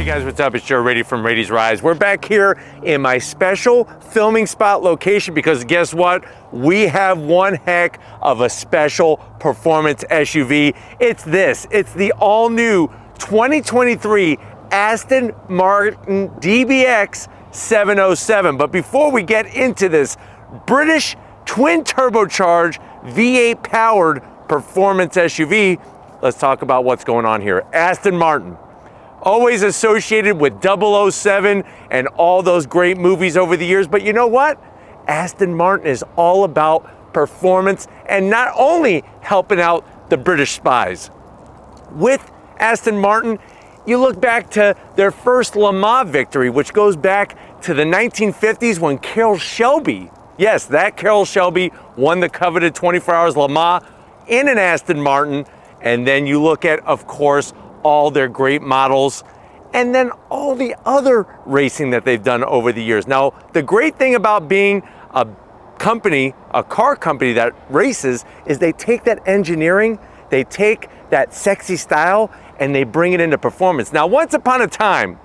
guys, what's up? It's Joe Raiti from Raiti's Rides. We're back here in my special filming spot location because guess what? We have one heck of a special performance SUV. It's the all-new 2023 Aston Martin DBX 707. But before we get into this British twin turbocharged V8 powered performance SUV, let's talk about what's going on here. Aston Martin, always associated with 007 and all those great movies over the years, but you know what? Aston Martin is all about performance and not only helping out the British spies. With Aston Martin, you look back to their first Le Mans victory, which goes back to the 1950s when Carroll Shelby, yes, that Carroll Shelby won the coveted 24 Hours Le Mans in an Aston Martin. And then you look at, of course, all their great models, and then all the other racing that they've done over the years. Now, the great thing about being a car company that races, is they take that engineering, they take that sexy style, and they bring it into performance. Now, once upon a time,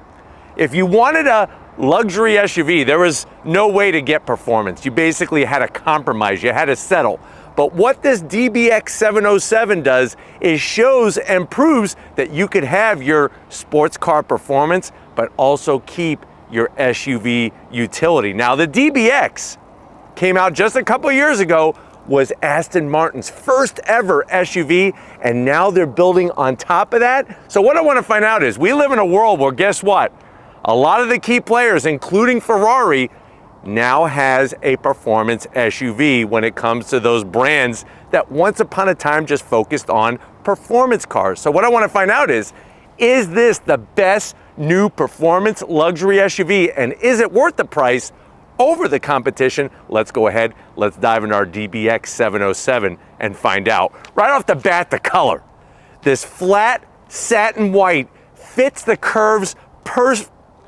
if you wanted a luxury SUV, there was no way to get performance. You basically had to compromise, you had to settle. But what this DBX 707 does is shows and proves that you could have your sports car performance, but also keep your SUV utility. Now, the DBX came out just a couple years ago, was Aston Martin's first ever SUV, and now they're building on top of that. So what I want to find out is, we live in a world where, guess what? A lot of the key players, including Ferrari, now has a performance SUV when it comes to those brands that once upon a time just focused on performance cars. So what I want to find out is this the best new performance luxury SUV, and is it worth the price over the competition? Let's go ahead, let's dive into our DBX 707 and find out. Right off the bat, the color. This flat satin white fits the curves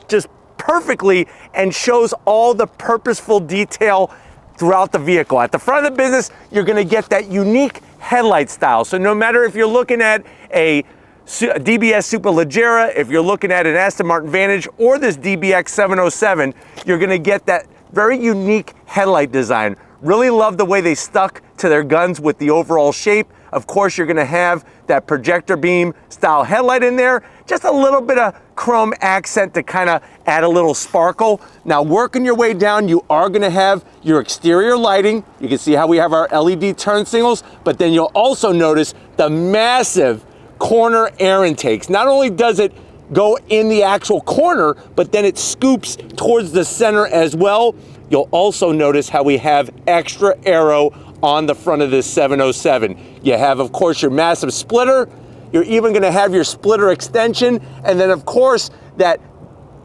just perfectly and shows all the purposeful detail throughout the vehicle. At the front of the business, you're going to get that unique headlight style. So no matter if you're looking at a DBS Superleggera, if you're looking at an Aston Martin Vantage or this DBX 707, you're going to get that very unique headlight design. Really love the way they stuck to their guns with the overall shape. Of course, you're going to have that projector beam style headlight in there. Just a little bit of chrome accent to kind of add a little sparkle. Now, working your way down, you are going to have your exterior lighting. You can see how we have our LED turn signals, but then you'll also notice the massive corner air intakes. Not only does it go in the actual corner, but then it scoops towards the center as well. You'll also notice how we have extra aero on the front of this 707. You have, of course, your massive splitter. You're even gonna have your splitter extension. And then, of course, that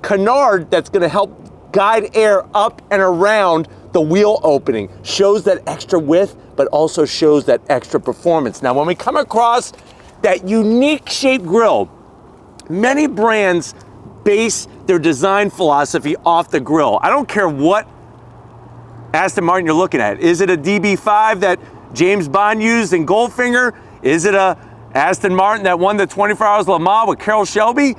canard that's gonna help guide air up and around the wheel opening. Shows that extra width, but also shows that extra performance. Now, when we come across that unique shaped grille, many brands base their design philosophy off the grille. I don't care what Aston Martin you're looking at. Is it a DB5 that James Bond used in Goldfinger? Is it a Aston Martin that won the 24 Hours Le Mans with Carroll Shelby?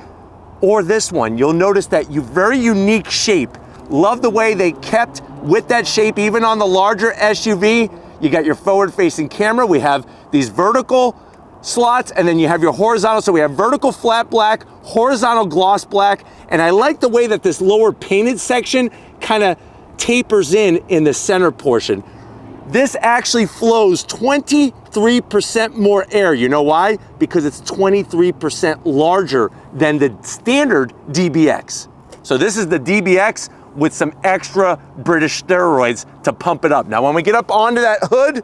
Or this one? You'll notice that very unique shape. Love the way they kept with that shape even on the larger SUV. You got your forward-facing camera. We have these vertical slots, and then you have your horizontal. So we have vertical flat black, horizontal gloss black, and I like the way that this lower painted section kind of tapers in the center portion. This actually flows 23% more air. You know why? Because it's 23% larger than the standard DBX. So this is the DBX with some extra British steroids to pump it up. Now, when we get up onto that hood,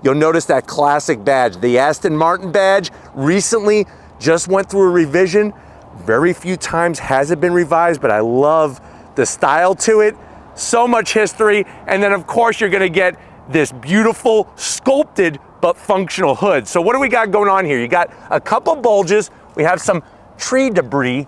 you'll notice that classic badge. The Aston Martin badge recently just went through a revision. Very few times has it been revised, but I love the style to it. So much history. And then, of course, you're gonna get this beautiful sculpted but functional hood. So what do we got going on here? You got a couple bulges. We have some tree debris,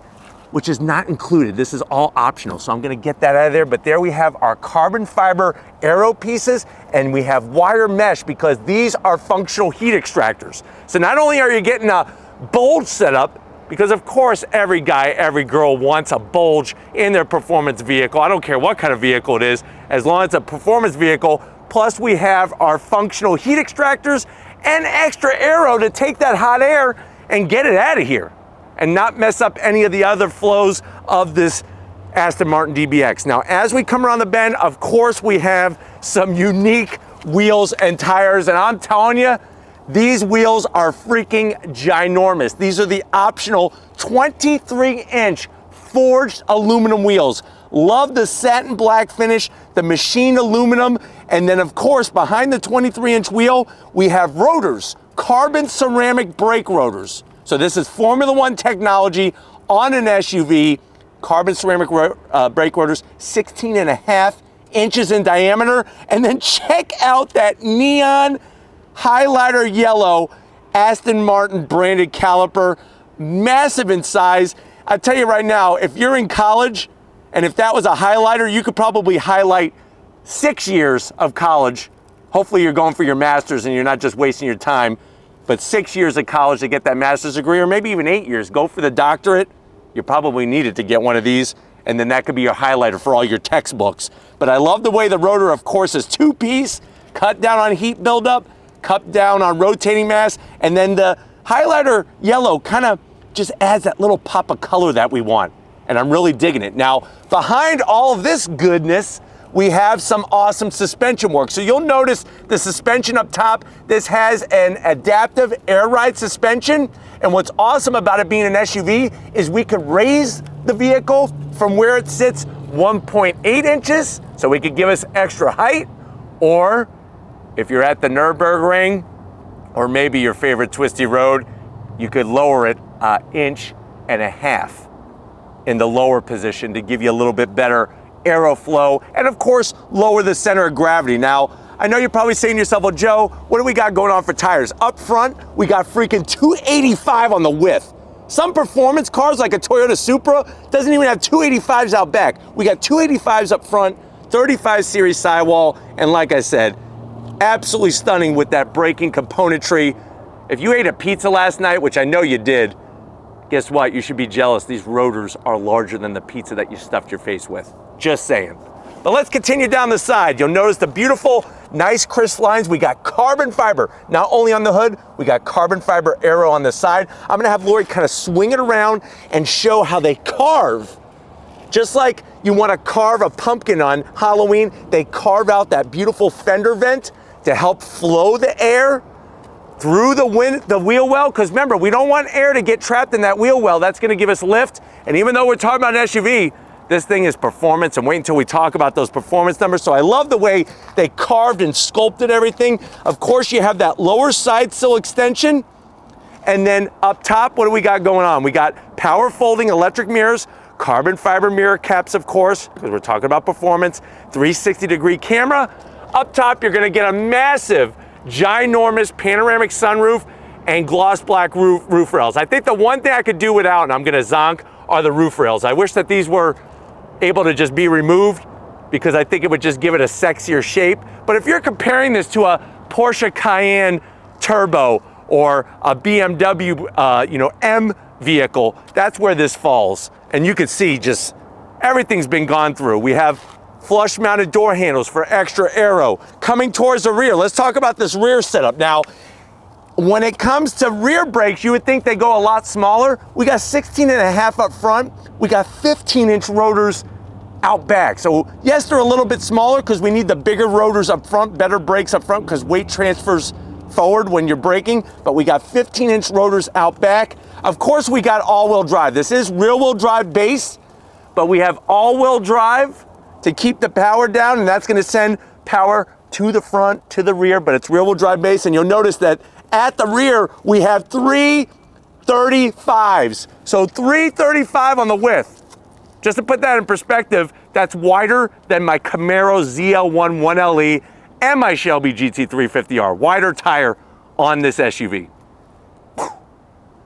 which is not included. This is all optional, so I'm gonna get that out of there. But there we have our carbon fiber aero pieces, and we have wire mesh because these are functional heat extractors. So not only are you getting a bulge setup, because of course every guy, every girl wants a bulge in their performance vehicle. I don't care what kind of vehicle it is, as long as it's a performance vehicle. Plus we have our functional heat extractors and extra aero to take that hot air and get it out of here and not mess up any of the other flows of this Aston Martin DBX. Now, as we come around the bend, of course, we have some unique wheels and tires, and I'm telling you, these wheels are freaking ginormous. These are the optional 23-inch forged aluminum wheels. Love the satin black finish, the machined aluminum, and then of course, behind the 23-inch wheel, we have rotors, carbon ceramic brake rotors. So this is Formula One technology on an SUV, carbon ceramic brake rotors, 16.5 inches in diameter. And then check out that neon highlighter yellow Aston Martin branded caliper, massive in size. I tell you right now, if you're in college and if that was a highlighter, you could probably highlight 6 years of college. Hopefully you're going for your master's and you're not just wasting your time, but 6 years of college to get that master's degree, or maybe even 8 years. Go for the doctorate. You probably need it to get one of these, and then that could be your highlighter for all your textbooks. But I love the way the rotor, of course, is two-piece, cut down on heat buildup, cut down on rotating mass, and then the highlighter yellow kind of just adds that little pop of color that we want, and I'm really digging it. Now, behind all of this goodness, we have some awesome suspension work. So you'll notice the suspension up top. This has an adaptive air ride suspension. And what's awesome about it being an SUV is we could raise the vehicle from where it sits 1.8 inches. So we could give us extra height. Or if you're at the Nürburgring or maybe your favorite twisty road, you could lower it 1.5 inches in the lower position to give you a little bit better aeroflow, and of course, lower the center of gravity. Now, I know you're probably saying to yourself, well, Joe, what do we got going on for tires? Up front, we got freaking 285 on the width. Some performance cars, like a Toyota Supra, doesn't even have 285s out back. We got 285s up front, 35 series sidewall, and like I said, absolutely stunning with that braking componentry. If you ate a pizza last night, which I know you did, guess what? You should be jealous. These rotors are larger than the pizza that you stuffed your face with. Just saying. But let's continue down the side. You'll notice the beautiful, nice crisp lines. We got carbon fiber. Not only on the hood, we got carbon fiber aero on the side. I'm gonna have Lori kind of swing it around and show how they carve. Just like you wanna carve a pumpkin on Halloween, they carve out that beautiful fender vent to help flow the air through the wheel well, because remember, we don't want air to get trapped in that wheel well. That's gonna give us lift. And even though we're talking about an SUV, this thing is performance, and wait until we talk about those performance numbers. So I love the way they carved and sculpted everything. Of course, you have that lower side sill extension, and then up top, what do we got going on? We got power folding electric mirrors, carbon fiber mirror caps, of course, because we're talking about performance, 360-degree camera. Up top, you're gonna get a massive, ginormous panoramic sunroof and gloss black roof rails. I think the one thing I could do without, and I'm gonna zonk, are the roof rails. I wish that these were able to just be removed, because I think it would just give it a sexier shape. But if you're comparing this to a Porsche Cayenne Turbo or a BMW M vehicle, that's where this falls. And you can see just everything's been gone through. We have flush mounted door handles for extra aero. Coming towards the rear, let's talk about this rear setup. Now, when it comes to rear brakes, you would think they go a lot smaller. We got 16.5 up front. We got 15-inch rotors out back. So yes, they're a little bit smaller because we need the bigger rotors up front, better brakes up front because weight transfers forward when you're braking, but we got 15-inch rotors out back. Of course, we got all-wheel drive. This is rear-wheel drive base, but we have all-wheel drive to keep the power down, and that's gonna send power to the front, to the rear, but it's rear-wheel drive base, and you'll notice that at the rear, we have 335s. So 335 on the width. Just to put that in perspective, that's wider than my Camaro ZL1 1LE and my Shelby GT350R. Wider tire on this SUV.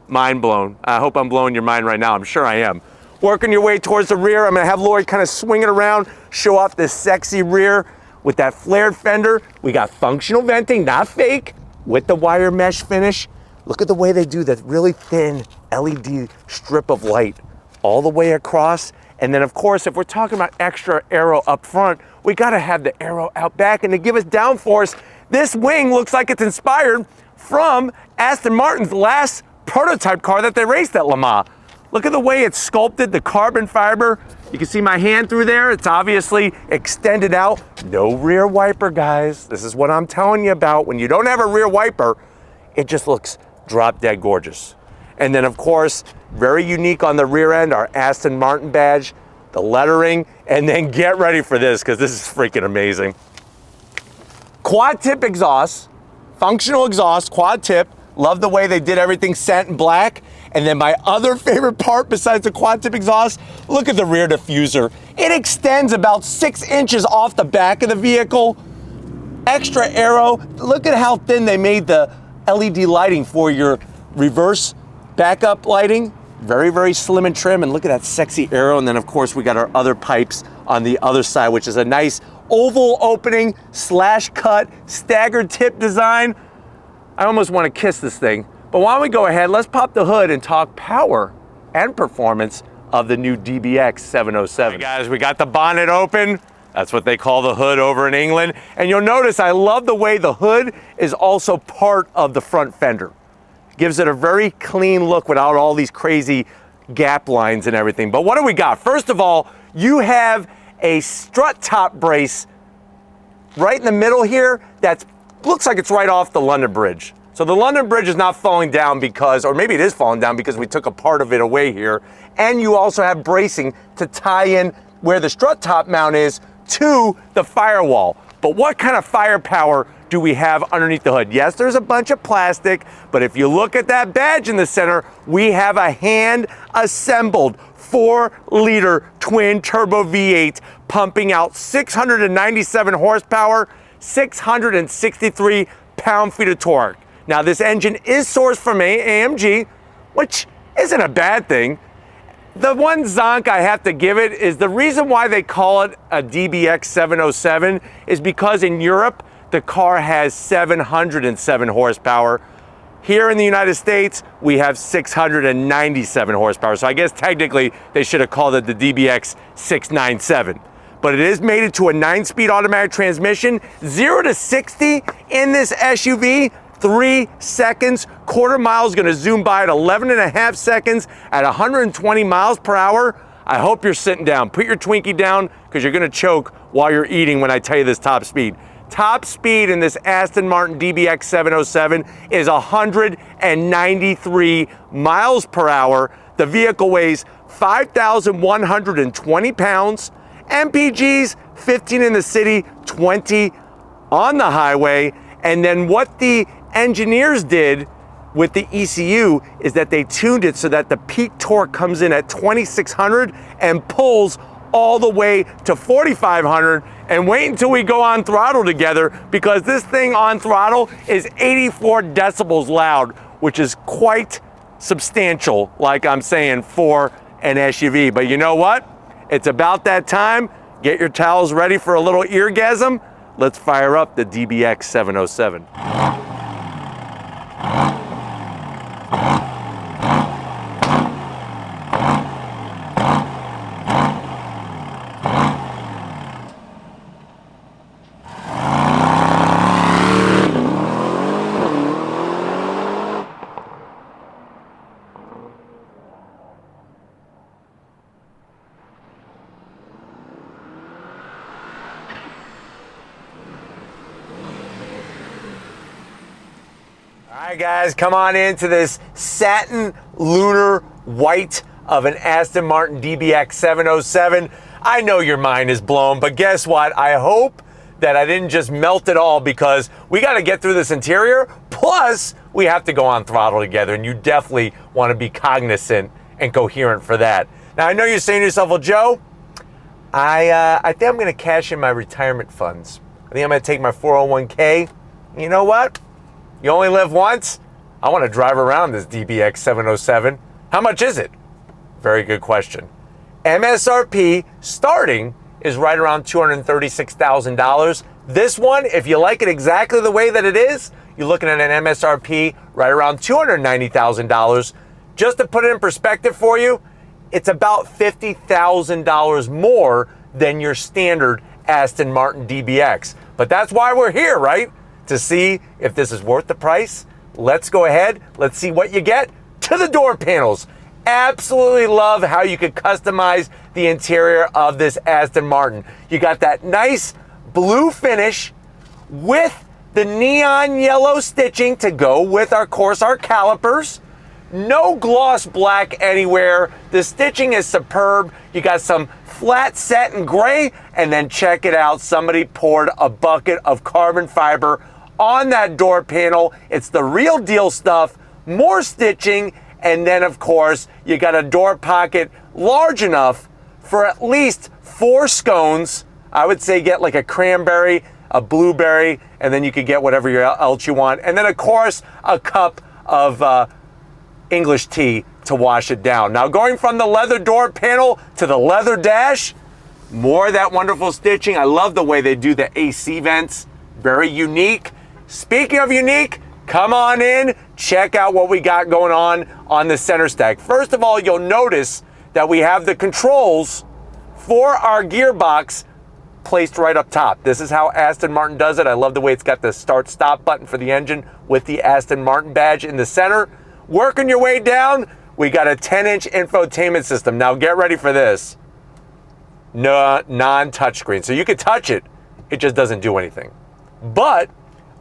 Mind blown. I hope I'm blowing your mind right now. I'm sure I am. Working your way towards the rear, I'm gonna have Lori kind of swing it around, show off this sexy rear with that flared fender. We got functional venting, not fake, with the wire mesh finish. Look at the way they do that really thin LED strip of light all the way across. And then of course, if we're talking about extra aero up front, we gotta have the aero out back. And to give us downforce, this wing looks like it's inspired from Aston Martin's last prototype car that they raced at Le Mans. Look at the way it's sculpted, the carbon fiber. You can see my hand through there. It's obviously extended out. No rear wiper, guys. This is what I'm telling you about. When you don't have a rear wiper, it just looks drop dead gorgeous. And then of course, very unique on the rear end, our Aston Martin badge, the lettering, and then get ready for this because this is freaking amazing. Quad tip exhaust, functional exhaust, quad tip. Love the way they did everything satin black. And then my other favorite part besides the quad tip exhaust, look at the rear diffuser. It extends about 6 inches off the back of the vehicle. Extra aero. Look at how thin they made the LED lighting for your reverse backup lighting. Very, very slim and trim. And look at that sexy aero. And then of course we got our other pipes on the other side, which is a nice oval opening slash cut staggered tip design. I almost want to kiss this thing. But why don't we go ahead, let's pop the hood and talk power and performance of the new DBX 707. Hey guys, we got the bonnet open. That's what they call the hood over in England. And you'll notice I love the way the hood is also part of the front fender. Gives it a very clean look without all these crazy gap lines and everything. But what do we got? First of all, you have a strut top brace right in the middle here that looks like it's right off the London Bridge. So the London Bridge is not falling down because, or maybe it is falling down because we took a part of it away here. And you also have bracing to tie in where the strut top mount is to the firewall. But what kind of firepower do we have underneath the hood? Yes, there's a bunch of plastic, but if you look at that badge in the center, we have a hand assembled 4-liter twin turbo V8 pumping out 697 horsepower, 663 pound-feet of torque. Now this engine is sourced from AMG, which isn't a bad thing. The one zonk I have to give it is the reason why they call it a DBX 707 is because in Europe, the car has 707 horsepower. Here in the United States, we have 697 horsepower. So I guess technically they should have called it the DBX 697. But it is mated to a 9-speed automatic transmission, 0 to 60 in this SUV, 3 seconds. Quarter mile is gonna zoom by at 11.5 seconds at 120 miles per hour. I hope you're sitting down. Put your Twinkie down because you're gonna choke while you're eating when I tell you this top speed. Top speed in this Aston Martin DBX 707 is 193 miles per hour. The vehicle weighs 5,120 pounds. MPGs, 15 in the city, 20 on the highway. And then what the engineers did with the ECU is that they tuned it so that the peak torque comes in at 2,600 and pulls all the way to 4,500. And wait until we go on throttle together because this thing on throttle is 84 decibels loud, which is quite substantial, like I'm saying, for an SUV. But you know what? It's about that time. Get your towels ready for a little eargasm. Let's fire up the DBX 707. All right, guys, come on into this satin lunar white of an Aston Martin DBX 707. I know your mind is blown, but guess what? I hope that I didn't just melt it all because we got to get through this interior. Plus, we have to go on throttle together, and you definitely want to be cognizant and coherent for that. Now, I know you're saying to yourself, well, Joe, I think I'm going to cash in my retirement funds. I think I'm going to take my 401k. You know what? You only live once? I want to drive around this DBX 707. How much is it? Very good question. MSRP starting is right around $236,000. This one, if you like it exactly the way that it is, you're looking at an MSRP right around $290,000. Just to put it in perspective for you, it's about $50,000 more than your standard Aston Martin DBX. But that's why we're here, right? To see if this is worth the price. Let's go ahead. Let's see what you get. To the door panels. Absolutely love how you could customize the interior of this Aston Martin. You got that nice blue finish with the neon yellow stitching to go with, of course, our calipers. No gloss black anywhere. The stitching is superb. You got some flat satin gray, and then check it out. Somebody poured a bucket of carbon fiber on that door panel. It's the real deal stuff. More stitching, and then of course you got a door pocket large enough for at least 4 scones. I would say get like a cranberry, a blueberry, and then you could get whatever else you want. And then of course a cup of English tea to wash it down. Now going from the leather door panel to the leather dash, more of that wonderful stitching. I love the way they do the AC vents. Very unique. Speaking of unique, come on in, check out what we got going on the center stack. First of all, you'll notice that we have the controls for our gearbox placed right up top. This is how Aston Martin does it. I love the way it's got the start-stop button for the engine with the Aston Martin badge in the center. Working your way down, we got a 10-inch infotainment system. Now get ready for this. No, non-touchscreen. So you can touch it, it just doesn't do anything. But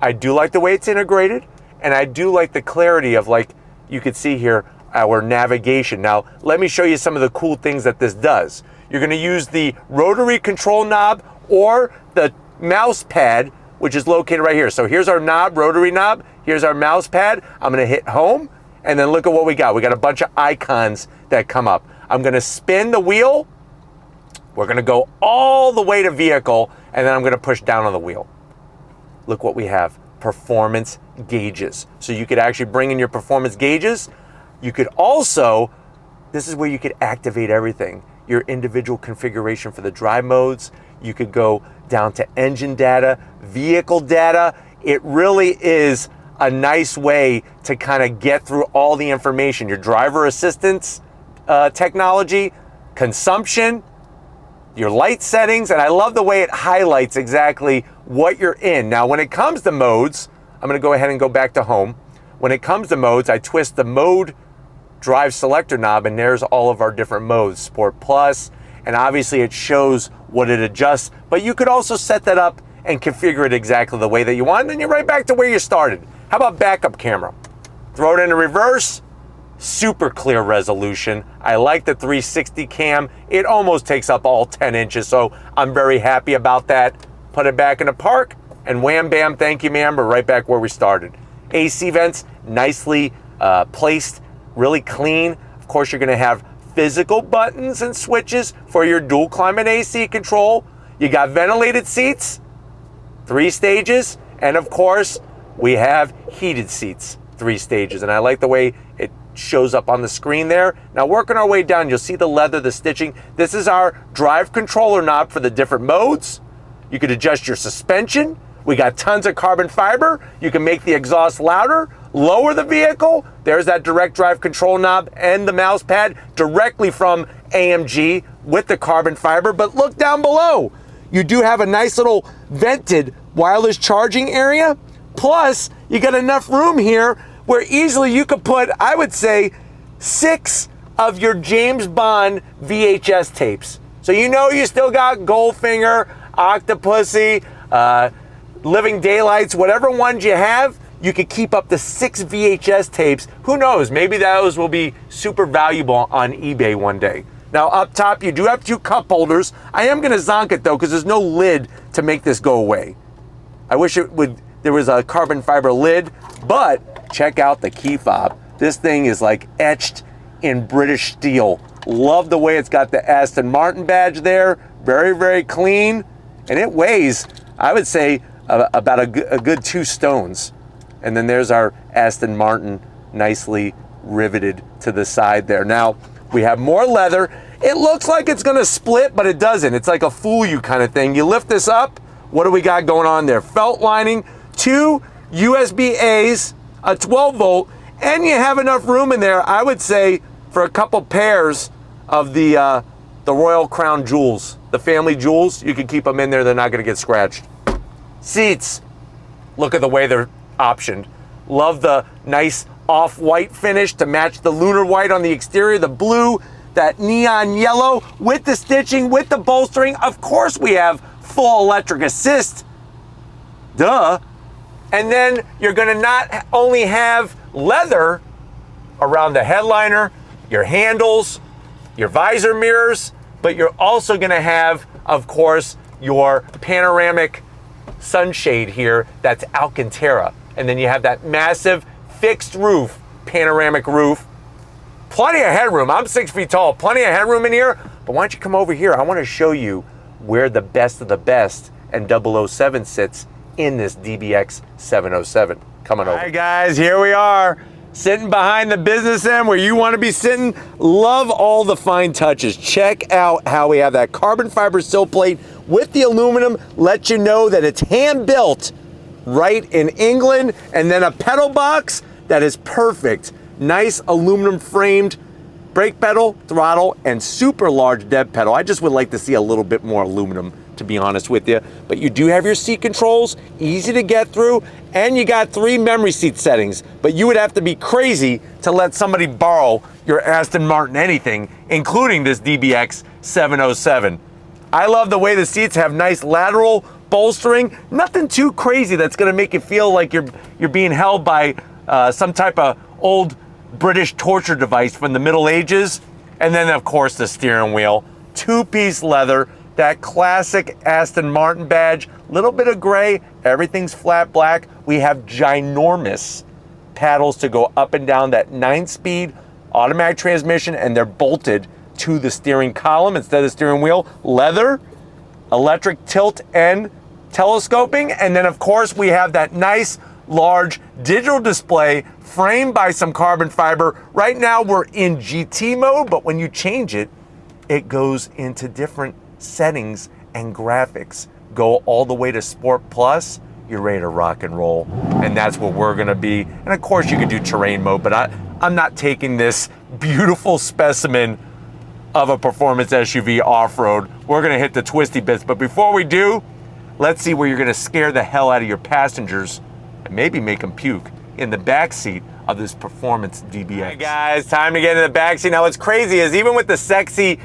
I do like the way it's integrated, and I do like the clarity of, like you could see here, our navigation. Now, let me show you some of the cool things that this does. You're gonna use the rotary control knob or the mouse pad, which is located right here. So here's our knob, rotary knob. Here's our mouse pad. I'm gonna hit home, and then look at what we got. We got a bunch of icons that come up. I'm gonna spin the wheel. We're gonna go all the way to vehicle, and then I'm gonna push down on the wheel. Look what we have, performance gauges. So you could actually bring in your performance gauges. You could also, this is where you could activate everything. Your individual configuration for the drive modes. You could go down to engine data, vehicle data. It really is a nice way to kind of get through all the information. Your driver assistance technology, consumption, your light settings, and I love the way it highlights exactly what you're in. Now, when it comes to modes, I'm gonna go ahead and go back to home. When it comes to modes, I twist the mode drive selector knob, and there's all of our different modes, Sport Plus, and obviously it shows what it adjusts, but you could also set that up and configure it exactly the way that you want, and then you're right back to where you started. How about backup camera? Throw it into reverse, super clear resolution. I like the 360 cam. It almost takes up all 10 inches, so I'm very happy about that. Put it back in the park, and wham bam, thank you ma'am, we're right back where we started. AC vents, nicely placed, really clean. Of course, you're gonna have physical buttons and switches for your dual climate AC control. You got ventilated seats, 3 stages, and of course, we have heated seats, 3 stages. And I like the way it shows up on the screen there. Now working our way down, you'll see the leather, the stitching. This is our drive controller knob for the different modes. You could adjust your suspension. We got tons of carbon fiber. You can make the exhaust louder, lower the vehicle. There's that direct drive control knob and the mouse pad directly from AMG with the carbon fiber. But look down below. You do have a nice little vented wireless charging area. Plus, you got enough room here where easily you could put, I would say, 6 of your James Bond VHS tapes. So you know you still got Goldfinger, Octopussy, Living Daylights, whatever ones you have, you could keep up to 6 VHS tapes. Who knows, maybe those will be super valuable on eBay one day. Now up top, you do have 2 cup holders. I am gonna zonk it though, because there's no lid to make this go away. I wish there was a carbon fiber lid, but check out the key fob. This thing is like etched in British steel. Love the way it's got the Aston Martin badge there. Very, very clean. And it weighs, I would say, about a good 2 stones. And then there's our Aston Martin nicely riveted to the side there. Now, we have more leather. It looks like it's gonna split, but it doesn't. It's like a fool you kind of thing. You lift this up, What do we got going on there? Felt lining, 2 USB-A's, a 12 volt, and you have enough room in there, I would say, for a couple pairs of the Royal Crown jewels, the family jewels. You can keep them in there, they're not gonna get scratched. Seats, look at the way they're optioned. Love the nice off-white finish to match the lunar white on the exterior, the blue, that neon yellow with the stitching, with the bolstering. Of course we have full electric assist, duh. And then you're gonna not only have leather around the headliner, your handles, your visor mirrors, but you're also gonna have, of course, your panoramic sunshade here that's Alcantara. And then you have that massive fixed roof, panoramic roof. Plenty of headroom. I'm 6 feet tall, plenty of headroom in here. But why don't you come over here? I wanna show you where the best of the best and 007 sits in this DBX 707. Coming over. All right, guys, here we are, sitting behind the business end where you want to be sitting. Love all the fine touches. Check out how we have that carbon fiber sill plate with the aluminum. Let you know that it's hand built right in England. And then a pedal box that is perfect. Nice aluminum framed brake pedal, throttle, and super large dead pedal. I just would like to see a little bit more aluminum, to be honest with you. But you do have your seat controls, easy to get through, and you got 3 memory seat settings. But you would have to be crazy to let somebody borrow your Aston Martin anything, including this DBX 707. I love the way the seats have nice lateral bolstering. Nothing too crazy that's gonna make you feel like you're being held by some type of old British torture device from the Middle Ages. And then of course the steering wheel, 2-piece leather, that classic Aston Martin badge, little bit of gray, everything's flat black. We have ginormous paddles to go up and down that 9-speed automatic transmission, and they're bolted to the steering column instead of the steering wheel. Leather, electric tilt and telescoping, and then of course we have that nice large digital display framed by some carbon fiber. Right now we're in GT mode, but when you change it, it goes into different settings and graphics. Go all the way to Sport Plus, you're ready to rock and roll. And that's what we're gonna be. And of course you can do terrain mode, but I'm not taking this beautiful specimen of a performance SUV off-road. We're gonna hit the twisty bits, but before we do, let's see where you're gonna scare the hell out of your passengers and maybe make them puke in the back seat of this performance DBX. All right, guys, time to get in the back seat. Now what's crazy is even with the sexy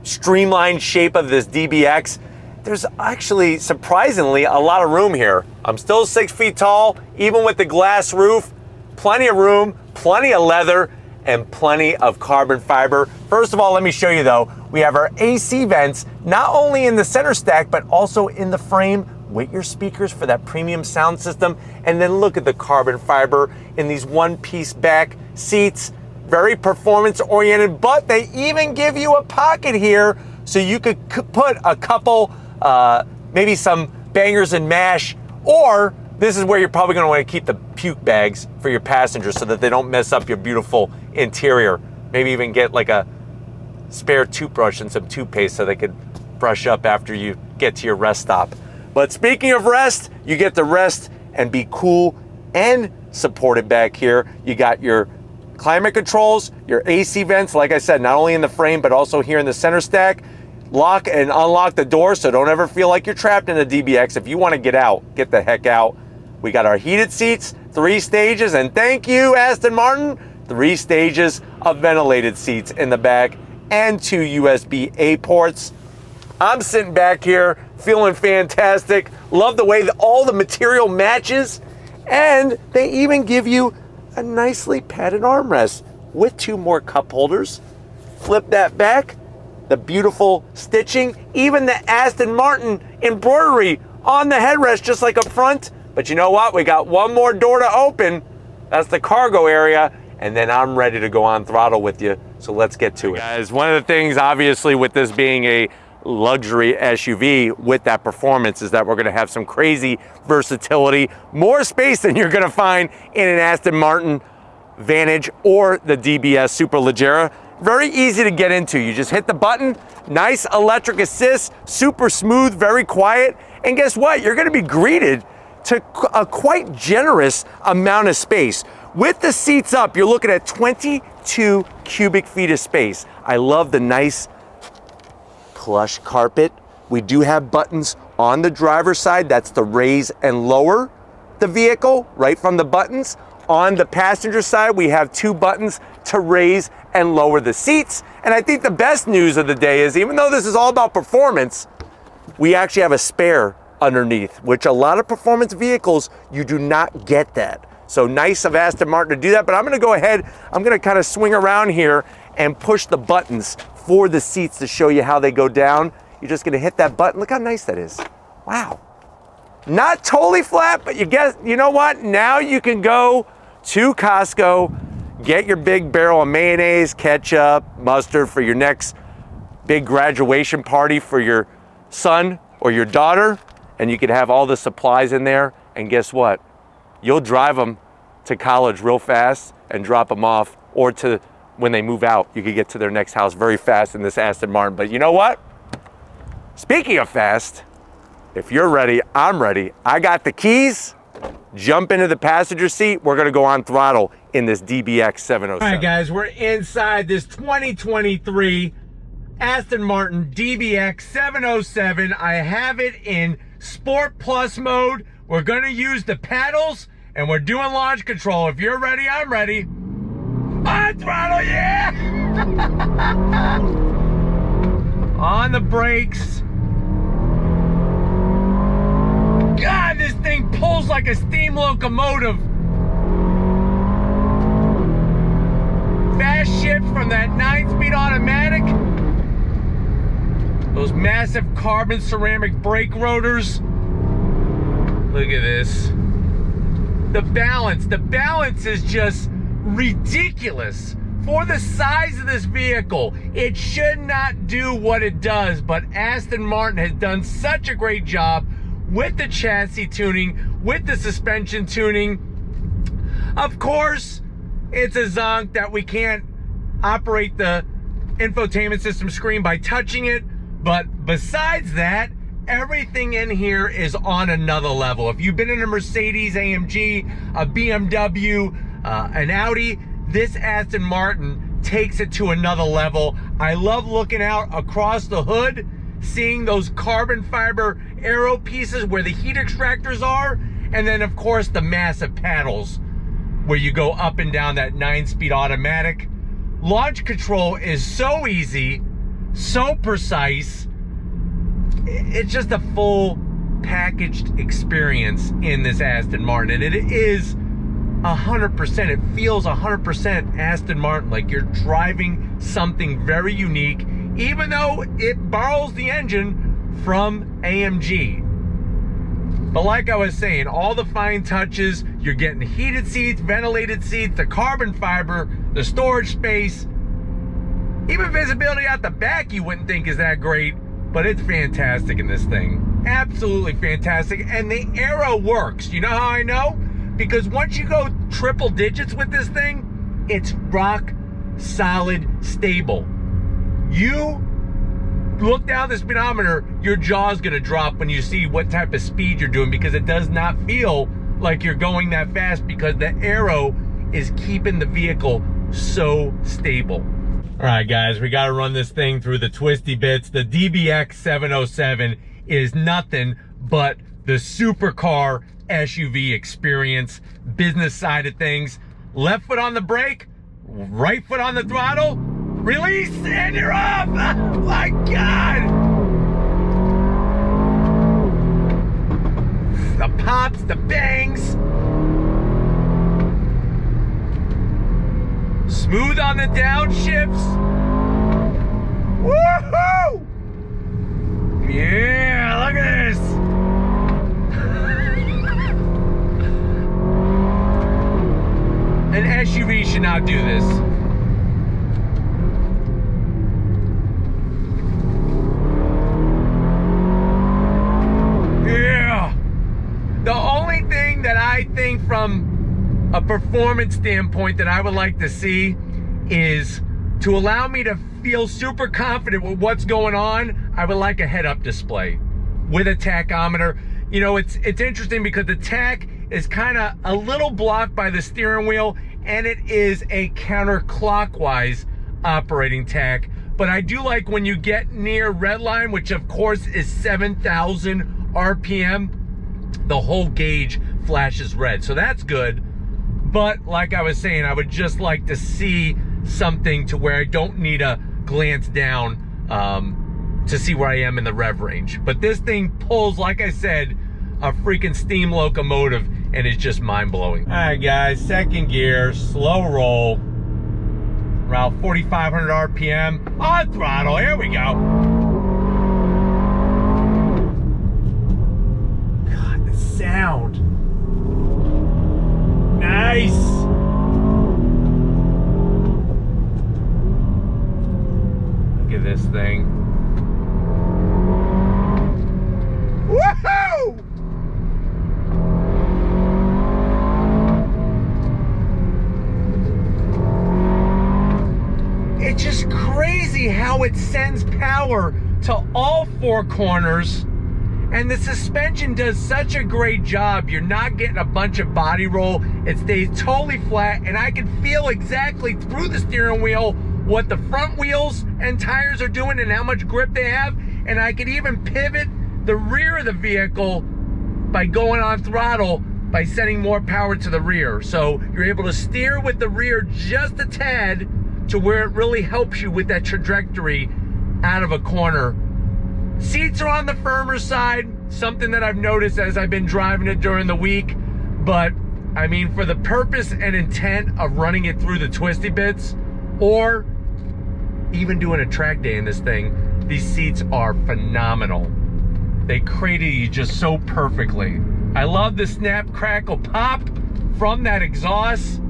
streamlined shape of this DBX, there's actually surprisingly a lot of room here. I'm still 6 feet tall, even with the glass roof. Plenty of room, plenty of leather, and plenty of carbon fiber. First of all, let me show you though, we have our AC vents, not only in the center stack, but also in the frame with your speakers for that premium sound system. And then look at the carbon fiber in these 1-piece back seats. Very performance oriented, but they even give you a pocket here so you could put a couple, maybe some bangers and mash, or this is where you're probably gonna wanna keep the puke bags for your passengers so that they don't mess up your beautiful interior. Maybe even get like a spare toothbrush and some toothpaste so they could brush up after you get to your rest stop. But speaking of rest, you get to rest and be cool and supported back here. You got your climate controls, your AC vents, like I said, not only in the frame, but also here in the center stack. Lock and unlock the door, so don't ever feel like you're trapped in a DBX. If you want to get out, get the heck out. We got our heated seats, 3 stages, and thank you, Aston Martin, 3 stages of ventilated seats in the back and 2 USB-A ports. I'm sitting back here feeling fantastic. Love the way that all the material matches, and they even give you a nicely padded armrest with 2 more cup holders. Flip that back, the beautiful stitching, even the Aston Martin embroidery on the headrest, just like up front. But you know what? We got 1 more door to open. That's the cargo area. And then I'm ready to go on throttle with you. So let's get to it. Guys, one of the things, obviously, with this being a luxury SUV with that performance is that we're gonna have some crazy versatility, more space than you're gonna find in an Aston Martin Vantage or the DBS Superleggera. Very easy to get into. You just hit the button, nice electric assist, super smooth, very quiet. And guess what? You're gonna be greeted to a quite generous amount of space. With the seats up, you're looking at 22 cubic feet of space. I love the nice plush carpet. We do have buttons on the driver's side. That's to raise and lower the vehicle right from the buttons. On the passenger side, we have 2 buttons to raise and lower the seats. And I think the best news of the day is, even though this is all about performance, we actually have a spare underneath, which a lot of performance vehicles, you do not get that. So nice of Aston Martin to do that, but I'm gonna go ahead, I'm gonna kind of swing around here and push the buttons for the seats to show you how they go down. You're just gonna hit that button. Look how nice that is. Wow. Not totally flat, but you know what? Now you can go to Costco, get your big barrel of mayonnaise, ketchup, mustard for your next big graduation party for your son or your daughter, and you can have all the supplies in there, and guess what? You'll drive them to college real fast and drop them off, or to when they move out, you can get to their next house very fast in this Aston Martin. But you know what? Speaking of fast, if you're ready, I'm ready. I got the keys. Jump into the passenger seat. We're gonna go on throttle in this DBX 707. All right, guys, we're inside this 2023 Aston Martin DBX 707. I have it in Sport Plus mode. We're gonna use the pedals, and we're doing launch control. If you're ready, I'm ready. On throttle, yeah! On the brakes. God, this thing pulls like a steam locomotive. Fast shift from that 9-speed automatic. Those massive carbon ceramic brake rotors. Look at this. The balance is just ridiculous. For the size of this vehicle, it should not do what it does, but Aston Martin has done such a great job with the chassis tuning, with the suspension tuning. Of course, it's a zonk that we can't operate the infotainment system screen by touching it, but besides that, everything in here is on another level. If you've been in a Mercedes AMG, a BMW, an Audi, this Aston Martin takes it to another level. I love looking out across the hood, seeing those carbon fiber aero pieces where the heat extractors are, and then of course the massive paddles where you go up and down that 9-speed automatic. Launch control is so easy, so precise. It's just a full packaged experience in this Aston Martin, and it is 100%, it feels 100% Aston Martin, like you're driving something very unique, even though it borrows the engine from AMG. But like I was saying, all the fine touches, you're getting heated seats, ventilated seats, the carbon fiber, the storage space, even visibility out the back you wouldn't think is that great, but it's fantastic in this thing. Absolutely fantastic. And the aero works. You know how I know? Because once you go triple digits with this thing, it's rock solid stable. You look down the speedometer, your jaw's gonna drop when you see what type of speed you're doing, because it does not feel like you're going that fast, because the aero is keeping the vehicle so stable. All right, guys, we gotta run this thing through the twisty bits. The DBX 707 is nothing but the supercar SUV experience, business side of things. Left foot on the brake, right foot on the throttle, release, and you're up! Oh my God! The pops, the bangs. Smooth on the downshifts. Woohoo! Yeah, look at this. An SUV should not do this. Yeah. The only thing that I think from a performance standpoint that I would like to see is, to allow me to feel super confident with what's going on, I would like a head-up display. with a tachometer. You know, it's interesting because the tach is kind of a little blocked by the steering wheel, and it is a counterclockwise operating tach. But I do like when you get near redline, which of course is 7,000 RPM, the whole gauge flashes red. So that's good. But like I was saying, I would just like to see something to where I don't need to glance down to see where I am in the rev range. But this thing pulls, like I said, a freaking steam locomotive, and it's just mind-blowing. All right, guys, second gear, slow roll, around 4,500 RPM, on throttle, here we go. God, the sound. Nice. Look at this thing. Woohoo! It's just crazy how it sends power to all four corners, and the suspension does such a great job. You're not getting a bunch of body roll. It stays totally flat, and I can feel exactly through the steering wheel what the front wheels and tires are doing and how much grip they have, and I can even pivot the rear of the vehicle by going on throttle by sending more power to the rear. So you're able to steer with the rear just a tad to where it really helps you with that trajectory out of a corner. Seats are on the firmer side, something that I've noticed as I've been driving it during the week. But I mean, for the purpose and intent of running it through the twisty bits, or even doing a track day in this thing, these seats are phenomenal. They cradle you just so perfectly. I love the snap, crackle, pop from that exhaust.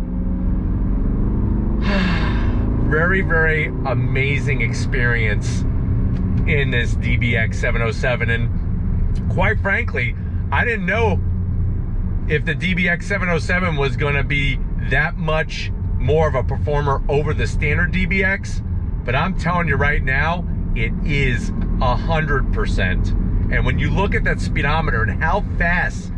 Very, very amazing experience in this DBX 707. And quite frankly, I didn't know if the DBX 707 was going to be that much more of a performer over the standard DBX, but I'm telling you right now, it is 100%. And when you look at that speedometer and how fast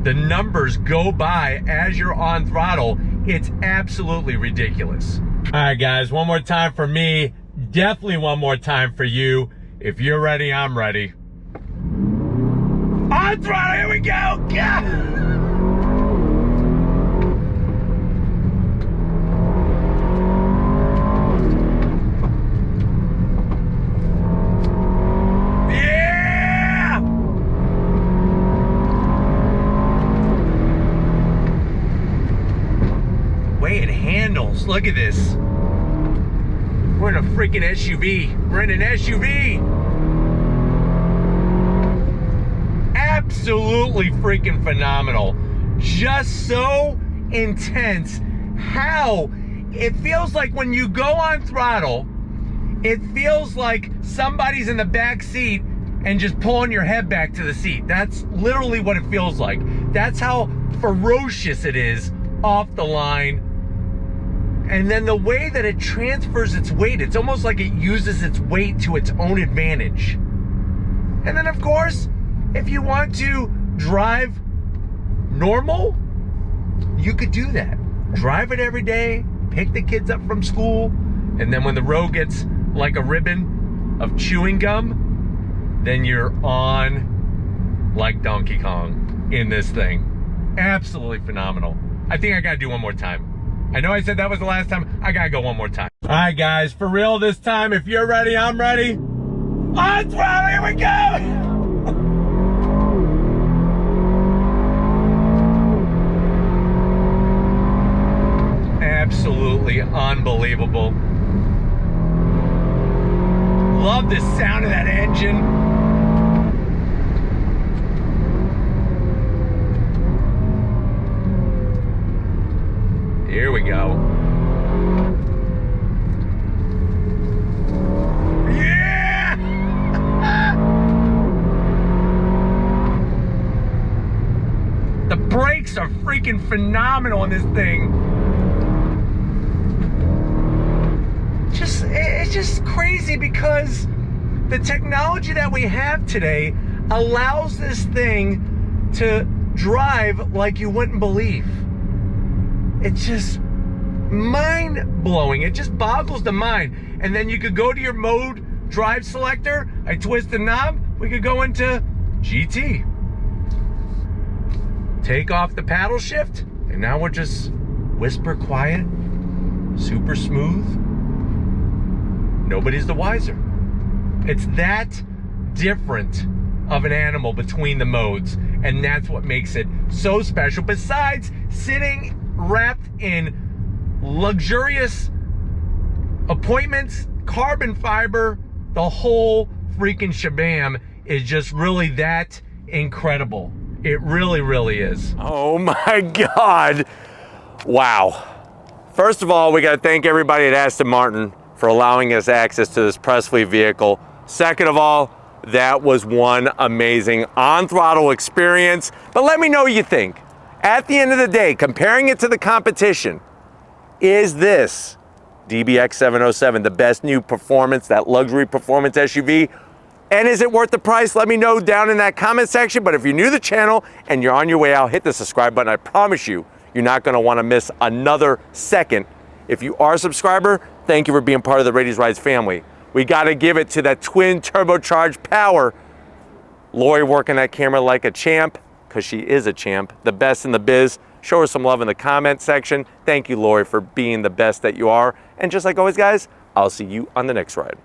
the numbers go by as you're on throttle, it's absolutely ridiculous. All right, guys, one more time for me. Definitely one more time for you. If you're ready, I'm ready. On throttle, here we go. Yeah. Look at this. We're in a freaking SUV. We're in an SUV. Absolutely freaking phenomenal. Just so intense how it feels like when you go on throttle, it feels like somebody's in the back seat and just pulling your head back to the seat. That's literally what it feels like. That's how ferocious it is off the line. And then the way that it transfers its weight, it's almost like it uses its weight to its own advantage. And then of course, if you want to drive normal, you could do that. Drive it every day, pick the kids up from school, and then when the road gets like a ribbon of chewing gum, then you're on like Donkey Kong in this thing. Absolutely phenomenal. I think I gotta do one more time. I know I said that was the last time. I gotta go one more time. All right, guys, for real this time. If you're ready, I'm ready. On throttle, here we go. Absolutely unbelievable. Love the sound of that engine. Here we go. Yeah! The brakes are freaking phenomenal on this thing. It's just crazy because the technology that we have today, allows this thing to drive like you wouldn't believe. It's just mind-blowing. It just boggles the mind. And then you could go to your mode drive selector. I twist the knob. We could go into GT. Take off the paddle shift. And now we're just whisper quiet, super smooth. Nobody's the wiser. It's that different of an animal between the modes. And that's what makes it so special. Besides sitting wrapped in luxurious appointments, carbon fiber, the whole freaking shabam is just really that incredible. It really, really is. Oh my God. Wow. First of all, we got to thank everybody at Aston Martin for allowing us access to this press fleet vehicle. Second of all, that was one amazing on-throttle experience. But let me know what you think. At the end of the day, comparing it to the competition, is this DBX 707 the best new performance, that luxury performance SUV? And is it worth the price? Let me know down in that comment section. But if you're new to the channel and you're on your way out, hit the subscribe button. I promise you, you're not gonna wanna miss another second. If you are a subscriber, thank you for being part of the Raiti's Rides family. We gotta give it to that twin turbocharged power. Lori working that camera like a champ, because she is a champ, the best in the biz. Show her some love in the comment section. Thank you, Lori, for being the best that you are. And just like always, guys, I'll see you on the next ride.